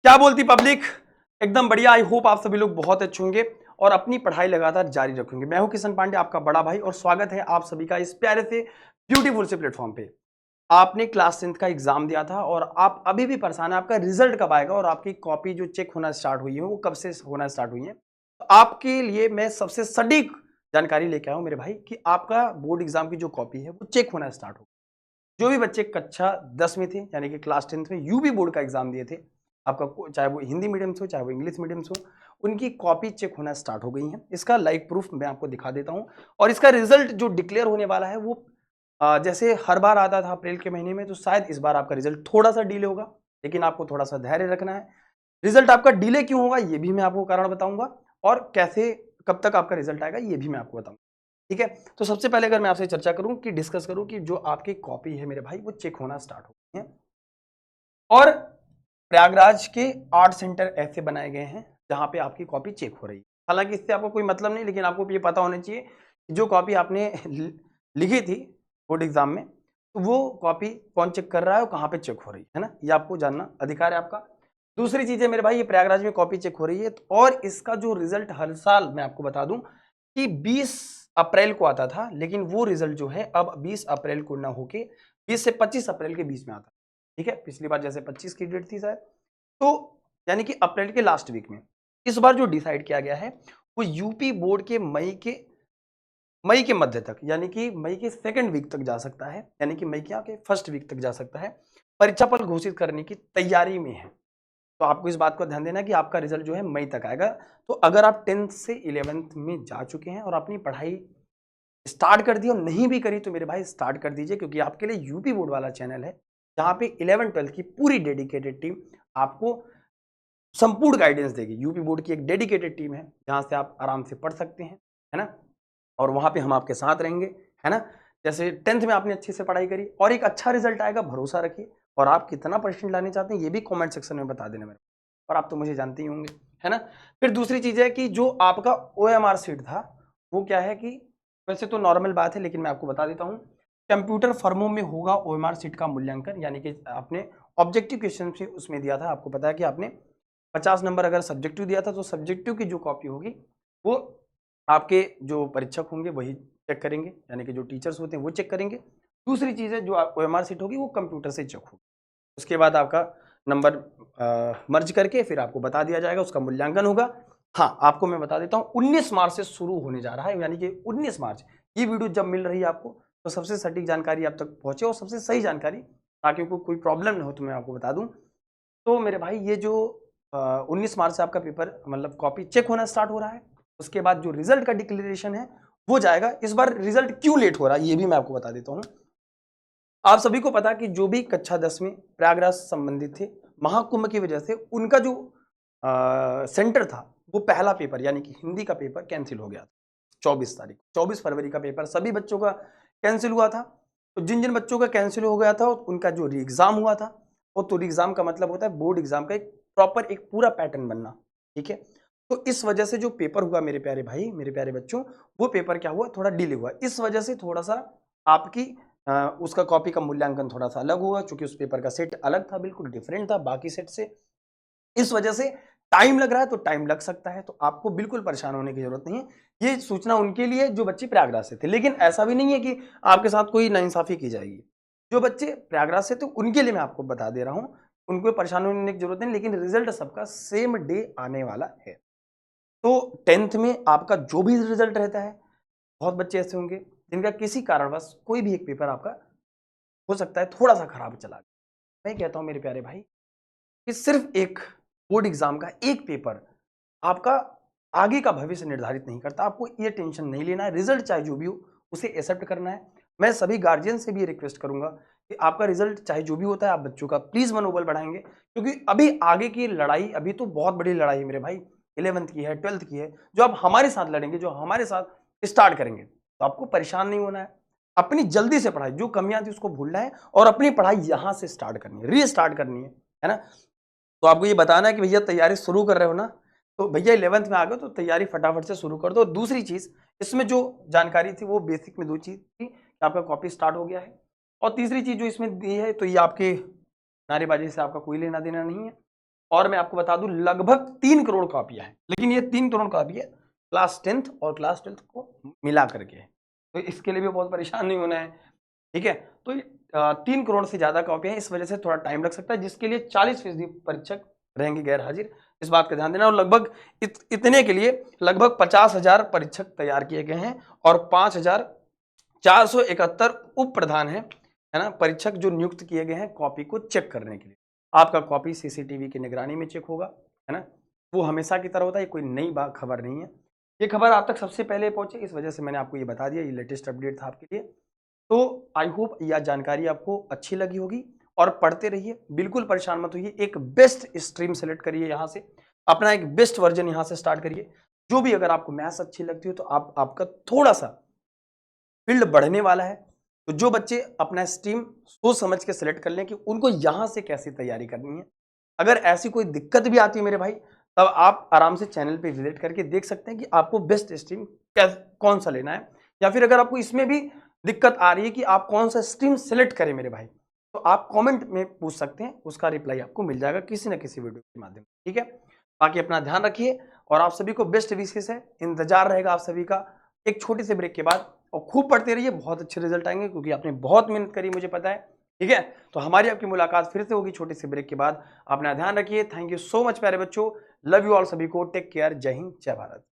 क्या बोलती पब्लिक? एकदम बढ़िया। आई होप आप सभी लोग बहुत अच्छे होंगे और अपनी पढ़ाई लगातार जारी रखेंगे। मैं हूं किशन पांडे, आपका बड़ा भाई, और स्वागत है आप सभी का इस प्यारे से ब्यूटीफुल से प्लेटफॉर्म पे। आपने क्लास 10th का एग्जाम दिया था और आप अभी भी परेशान है, आपका रिजल्ट कब आएगा और आपकी कॉपी जो चेक होना स्टार्ट हुई है वो कब से होना स्टार्ट हुई है। तो आपके लिए मैं सबसे सटीक जानकारी लेके आया हूं मेरे भाई कि आपका बोर्ड एग्जाम की जो कॉपी है वो चेक होना स्टार्ट हो। जो भी बच्चे कक्षा 10 में थे यानी कि क्लास 10th में यूपी बोर्ड का एग्जाम दिए थे, आपका चाहे वो हिंदी मीडियम से हो चाहे वो इंग्लिश मीडियम से हो, उनकी कॉपी चेक होना स्टार्ट हो गई है। इसका लाइव प्रूफ मैं आपको दिखा देता हूं। और इसका रिजल्ट जो डिक्लेयर होने वाला है वो जैसे हर बार आता था अप्रैल के महीने में, तो शायद इस बार आपका रिजल्ट थोड़ा सा डिले होगा, लेकिन आपको थोड़ा सा धैर्य रखना है। रिजल्ट आपका डिले क्यों होगा ये भी मैं आपको कारण बताऊंगा, और कैसे कब तक आपका रिजल्ट आएगा ये भी मैं आपको बताऊंगा। ठीक है, तो सबसे पहले अगर मैं आपसे चर्चा करूं कि डिस्कस करूं कि जो आपकी कॉपी है मेरे भाई वो चेक होना स्टार्ट हो गई है। और प्रयागराज के 8 सेंटर ऐसे बनाए गए हैं जहां पे आपकी कॉपी चेक हो रही है। हालांकि इससे आपको कोई मतलब नहीं, लेकिन आपको ये पता होना चाहिए कि जो कॉपी आपने लिखी थी बोर्ड एग्जाम में, तो वो कॉपी कौन चेक कर रहा है और कहाँ पे चेक हो रही है ना, ये आपको जानना अधिकार है आपका। दूसरी चीज है मेरे भाई, ये प्रयागराज में कॉपी चेक हो रही है, और इसका जो रिजल्ट हर साल मैं आपको बता दूं कि 20 अप्रैल को आता था, लेकिन वो रिजल्ट जो है अब 20 अप्रैल को ना होके 20 से 25 अप्रैल के बीच में आता है। ठीक है, पिछली बार जैसे 25 की डेट थी शायद, तो यानी कि अप्रैल के लास्ट वीक में। इस बार जो डिसाइड किया गया है वो यूपी बोर्ड के मई के मध्य तक, यानी कि मई के सेकंड वीक तक जा सकता है, यानी कि मई के फर्स्ट वीक तक जा सकता है। परीक्षा फल घोषित करने की तैयारी में है। तो आपको इस बात को ध्यान देना कि आपका रिजल्ट जो है मई तक आएगा। तो अगर आप 10th से 11th में जा चुके हैं और अपनी पढ़ाई स्टार्ट कर दी और नहीं भी करी, तो मेरे भाई स्टार्ट कर दीजिए, क्योंकि आपके लिए यूपी बोर्ड वाला चैनल है जहां पे 11-12 की पूरी डेडिकेटेड टीम आपको संपूर्ण गाइडेंस देगी। यूपी बोर्ड की एक डेडिकेटेड टीम है जहां से आप आराम से पढ़ सकते हैं, है ना, और वहां पे हम आपके साथ रहेंगे, है ना। जैसे 10th में आपने अच्छे से पढ़ाई करी और एक अच्छा रिजल्ट आएगा, भरोसा रखिए। और आप कितना परसेंट लाने चाहते हैं ये भी कमेंट सेक्शन में बता देना मेरे, और आप तो मुझे जानते ही होंगे, है ना। फिर दूसरी चीज है कि जो आपका OMR सीट था वो क्या है कि, वैसे तो नॉर्मल बात है लेकिन मैं आपको बता देता हूँ, कंप्यूटर फर्मों में होगा OMR सीट का मूल्यांकन। यानी कि आपने ऑब्जेक्टिव क्वेश्चन से उसमें दिया था, आपको पता है कि आपने 50 नंबर अगर सब्जेक्टिव दिया था, तो सब्जेक्टिव की जो कॉपी होगी वो आपके जो परीक्षक होंगे वही चेक करेंगे, यानी कि जो टीचर्स होते हैं वो चेक करेंगे। दूसरी चीज है जो OMR सीट होगी वो कंप्यूटर से चेक होगी। उसके बाद आपका नंबर मर्ज करके फिर आपको बता दिया जाएगा, उसका मूल्यांकन होगा। हाँ, आपको मैं बता देता हूँ 19 मार्च से शुरू होने जा रहा है, यानी कि 19 मार्च। ये वीडियो जब मिल रही है आपको, तो सबसे सटीक जानकारी आप तक पहुंचे और सबसे सही जानकारी, ताकि कोई प्रॉब्लम ना हो, तो मैं आपको बता दूं। तो मेरे भाई ये जो 19 मार्च से आपका पेपर मतलब कॉपी चेक होना स्टार्ट हो रहा है। उसके बाद जो रिजल्ट का डिक्लेरेशन है वो जाएगा। इस बार रिजल्ट क्यों लेट हो रहा है ये भी मैं आपको बता देता हूँ। आप सभी को पता कि जो भी कक्षा 10 में प्रयागराज संबंधित थे, महाकुंभ की वजह से उनका जो सेंटर था वो पहला पेपर यानी कि हिंदी का पेपर कैंसिल हो गया था। 24 फरवरी का पेपर सभी बच्चों का कैंसिल हुआ था। तो जिन जिन बच्चों का कैंसिल हो गया था उनका जो री एग्जाम हुआ था, वो तो री एग्जाम का मतलब होता है बोर्ड एग्जाम का एक प्रॉपर एक पूरा पैटर्न बनना। ठीक है, तो इस वजह से जो पेपर हुआ मेरे प्यारे भाई मेरे प्यारे बच्चों, वो पेपर क्या हुआ, थोड़ा डिले हुआ। इस वजह से थोड़ा सा आपकी उसका कॉपी का मूल्यांकन थोड़ा सा अलग हुआ, क्योंकि उस पेपर का सेट अलग था, बिल्कुल डिफरेंट था बाकी सेट से। इस वजह से टाइम लग रहा है, तो टाइम लग सकता है, तो आपको बिल्कुल परेशान होने की जरूरत नहीं है। ये सूचना उनके लिए जो बच्चे प्रयागराज से थे, लेकिन ऐसा भी नहीं है कि आपके साथ कोई नाइंसाफी की जाएगी। जो बच्चे प्रयागराज से थे उनके लिए मैं आपको बता दे रहा हूं, उनको परेशान होने की जरूरत नहीं, लेकिन रिजल्ट सबका सेम डे आने वाला है। तो 10th में आपका जो भी रिजल्ट रहता है, बहुत बच्चे ऐसे होंगे जिनका किसी कारणवश कोई भी एक पेपर आपका हो सकता है थोड़ा सा खराब चला गया। मैं कहता हूं मेरे प्यारे भाई कि सिर्फ एक बोर्ड एग्जाम का एक पेपर आपका आगे का भविष्य निर्धारित नहीं करता। आपको ये टेंशन नहीं लेना है, रिजल्ट चाहे जो भी हो उसे एक्सेप्ट करना है। मैं सभी गार्जियन से भी रिक्वेस्ट करूंगा कि आपका रिजल्ट चाहे जो भी होता है, आप बच्चों का प्लीज मनोबल बढ़ाएंगे, क्योंकि अभी आगे की लड़ाई, अभी तो बहुत बड़ी लड़ाई है मेरे भाई, 11th की है, 12th की है, जो आप हमारे साथ लड़ेंगे, जो हमारे साथ स्टार्ट करेंगे। तो आपको परेशान नहीं होना है, अपनी जल्दी से पढ़ाई, जो कमियां थी उसको भूलना है और अपनी पढ़ाई यहां से स्टार्ट करनी है, रीस्टार्ट करनी है ना। तो आपको ये बताना है कि भैया तैयारी शुरू कर रहे हो ना, तो भैया 11th में आ गए तो तैयारी फटाफट से शुरू कर दो। दूसरी चीज इसमें जो जानकारी थी वो बेसिक में दो चीज थी कि आपका कॉपी स्टार्ट हो गया है, और तीसरी चीज जो इसमें दी है, तो ये आपके नारेबाजी से आपका कोई लेना देना नहीं है। और मैं आपको बता दूं लगभग 3 करोड़ कॉपियां हैं, लेकिन ये 3 करोड़ कॉपी है क्लास 10th और क्लास 12th को मिला करके है, तो इसके लिए भी बहुत परेशान नहीं होना है, ठीक है। तो 3 करोड़ से ज्यादा कॉपियां हैं, इस वजह से थोड़ा टाइम लग सकता है, जिसके लिए 40% परीक्षक रहेंगे गैर हाजिर, इस बात का ध्यान देना। और लगभग इतने के लिए लगभग 50,000 परीक्षक तैयार किए गए हैं और 5,471 उप प्रधान है ना, परीक्षक जो नियुक्त किए गए हैं कॉपी को चेक करने के लिए। आपका कॉपी सीसीटीवी की निगरानी में चेक होगा, है ना, वो हमेशा की तरह होता है, ये कोई नई बात खबर नहीं है, ये खबर आप तक सबसे पहले पहुंचे, इस वजह से मैंने आपको ये बता दिया, ये लेटेस्ट अपडेट था आपके लिए। तो आई होप यह जानकारी आपको अच्छी लगी होगी और पढ़ते रहिए, बिल्कुल परेशान मत होइए, एक बेस्ट स्ट्रीम सेलेक्ट करिए, यहाँ से अपना एक बेस्ट वर्जन यहाँ से स्टार्ट करिए। जो भी अगर आपको मैथ्स अच्छी लगती हो तो आपका थोड़ा सा फील्ड बढ़ने वाला है, तो जो बच्चे अपना स्ट्रीम सोच समझ के सिलेक्ट कर लें कि उनको यहाँ से कैसी तैयारी करनी है। अगर ऐसी कोई दिक्कत भी आती है मेरे भाई, तब आप आराम से चैनल पे विजिट करके देख सकते हैं कि आपको बेस्ट स्ट्रीम कौन सा लेना है, या फिर अगर आपको इसमें भी दिक्कत आ रही है कि आप कौन सा स्ट्रीम सेलेक्ट करें मेरे भाई, तो आप कमेंट में पूछ सकते हैं, उसका रिप्लाई आपको मिल जाएगा किसी न किसी वीडियो के माध्यम से, ठीक है। बाकी अपना ध्यान रखिए और आप सभी को बेस्ट विशेष है, इंतजार रहेगा आप सभी का एक छोटे से ब्रेक के बाद, और खूब पढ़ते रहिए, बहुत अच्छे रिजल्ट आएंगे क्योंकि आपने बहुत मेहनत करी मुझे पता है, ठीक है। तो हमारी आपकी मुलाकात फिर से होगी छोटे से ब्रेक के बाद, अपना ध्यान रखिए, थैंक यू सो मच प्यारे बच्चों, लव यू ऑल, सभी को टेक केयर, जय हिंद जय भारत।